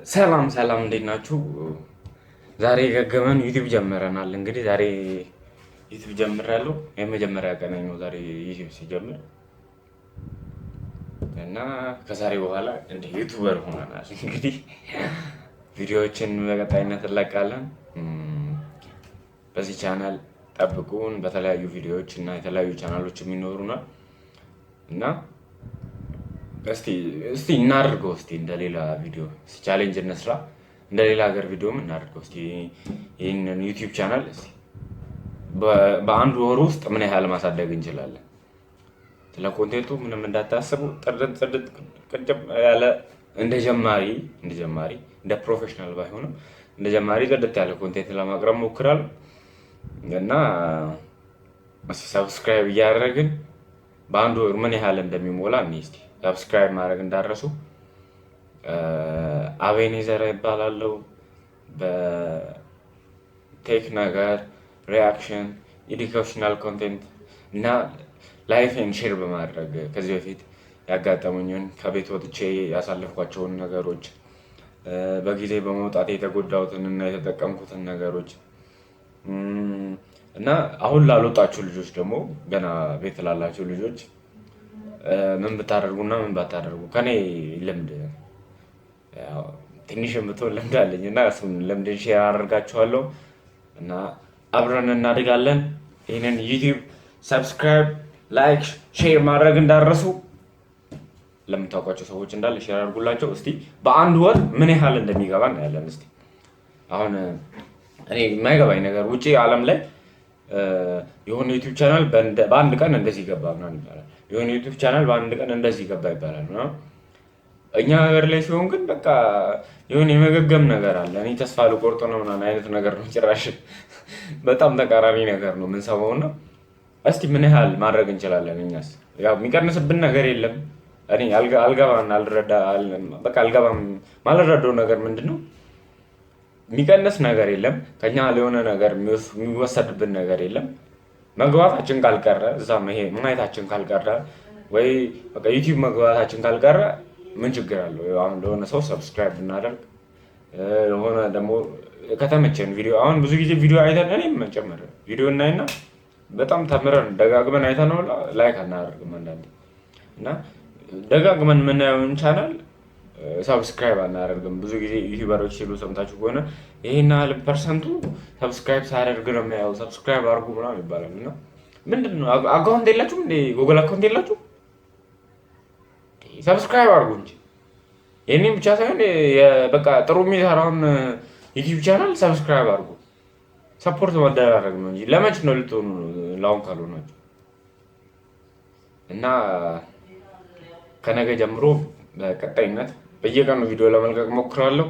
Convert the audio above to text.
ሰላም ሰላም እንዴት ናችሁ? ዛሬ ገገመን ዩቲዩብ ጀምረናል። እንግዲህ ዛሬ ዩቲዩብ ጀምሬያለሁ። የመጀመሪያ ቀን ነው ዛሬ ዩቲዩብ ሲጀምር እና ከዛሬ በኋላ እንደ ዩቲዩበር ሆነናል። እንግዲህ ቪዲዮዎችን በቀጣይነት እንለቃለን። በዚህ ቻናል ጠብቁን። በተለያዩ ቪዲዮዎች እና የተለያዩ ቻናሎች የሚኖሩናል እና እስቲ እናድርገው። እስቲ እንደሌላ ቪዲዮ ቻሌንጅ እንስራ። እንደሌላ ሀገር ቪዲዮም እናድርገው። እስቲ ይህንን ዩቲዩብ ቻናል እስቲ በአንድ ወር ውስጥ ምን ያህል ማሳደግ እንችላለን? ስለ ኮንቴንቱ ምንም እንዳታስቡ። ጥርት ቅጭም ያለ እንደ ጀማሪ እንደ ፕሮፌሽናል ባይሆንም እንደ ጀማሪ ጥርት ያለ ኮንቴንት ለማቅረብ ሞክራለሁ እና ሰብስክራይብ እያደረግን በአንድ ወር ምን ያህል እንደሚሞላ እስቲ ሰብስክራይብ ማድረግ እንዳረሱ። አቤኔዘር ይባላለው። በቴክ ነገር ሪያክሽን፣ ኤዱኬሽናል ኮንቴንት እና ላይፍን ሼር በማድረግ ከዚህ በፊት ያጋጠሙኝን ከቤት ወጥቼ ያሳለፍኳቸውን ነገሮች፣ በጊዜ በመውጣት የተጎዳሁትን እና የተጠቀምኩትን ነገሮች እና አሁን ላልወጣችሁ ልጆች ደግሞ ገና ቤት ላላችሁ ልጆች ምን ብታደርጉና ምን ባታደርጉ ከኔ ልምድ ትንሽ የምትሆን ልምድ አለኝ እና እሱን ልምድን ሼር አደርጋችኋለሁ እና አብረን እናድጋለን። ይህንን ዩቲዩብ ሰብስክራይብ፣ ላይክ፣ ሼር ማድረግ እንዳረሱ። ለምታውቋቸው ሰዎች እንዳለ ሼር አድርጉላቸው። እስቲ በአንድ ወር ምን ያህል እንደሚገባ እናያለን። እስቲ አሁን እኔ የማይገባኝ ነገር ውጪ ዓለም ላይ የሆነ ዩቲዩብ ቻናል በአንድ ቀን እንደዚህ ገባ ምናምን ይባላል። የሆነ ዩቲዩብ ቻናል በአንድ ቀን እንደዚህ ገባ ይባላል ነው። እኛ ሀገር ላይ ሲሆን ግን በቃ የሆነ የመገገም ነገር አለ። እኔ ተስፋ ልቆርጥ ነው ምናምን አይነት ነገር ነው። ጭራሽ በጣም ተቃራኒ ነገር ነው የምንሰማው እና እስቲ ምን ያህል ማድረግ እንችላለን? እኛስ ያው የሚቀንስብን ነገር የለም። እኔ አልገባም ማልረዳው ነገር ምንድን ነው? የሚቀንስ ነገር የለም። ከኛ ለሆነ ነገር የሚወሰድብን ነገር የለም። መግባታችን ካልቀረ እዛ ማየታችን ካልቀረ ወይ በቃ ዩቲዩብ መግባታችን ካልቀረ ምን ችግር አለው? አሁን ለሆነ ሰው ሰብስክራይብ ብናደርግ የሆነ ደግሞ ከተመቸን ቪዲዮ አሁን ብዙ ጊዜ ቪዲዮ አይተን እኔም ጨምር ቪዲዮ እናይና በጣም ተምረን ደጋግመን አይተነው ላይክ አናደርግም አንዳንዴ እና ደጋግመን የምናየውን ቻናል ሰብስክራይብ አናደርግም። ብዙ ጊዜ ዩቲዩበሮች ሲሉ ሰምታችሁ ከሆነ ይሄን ያህል ፐርሰንቱ ሰብስክራይብ ሳያደርግ ነው የሚያየው፣ ሰብስክራይብ አድርጉ ምናምን ይባላል እና ምንድን ነው አካውንት የላችሁም እንደ ጉግል አካውንት የላችሁ? ሰብስክራይብ አድርጉ እንጂ የኔም ብቻ ሳይሆን በቃ ጥሩ የሚሰራውን ዩቲዩብ ቻናል ሰብስክራይብ አድርጉ። ሰፖርት መደራረግ ነው እንጂ ለመች ነው ልትሆኑ ለአሁን ካልሆናችሁ እና ከነገ ጀምሮ በቀጣይነት በየቀኑ ቪዲዮ ለመልቀቅ ሞክራለሁ።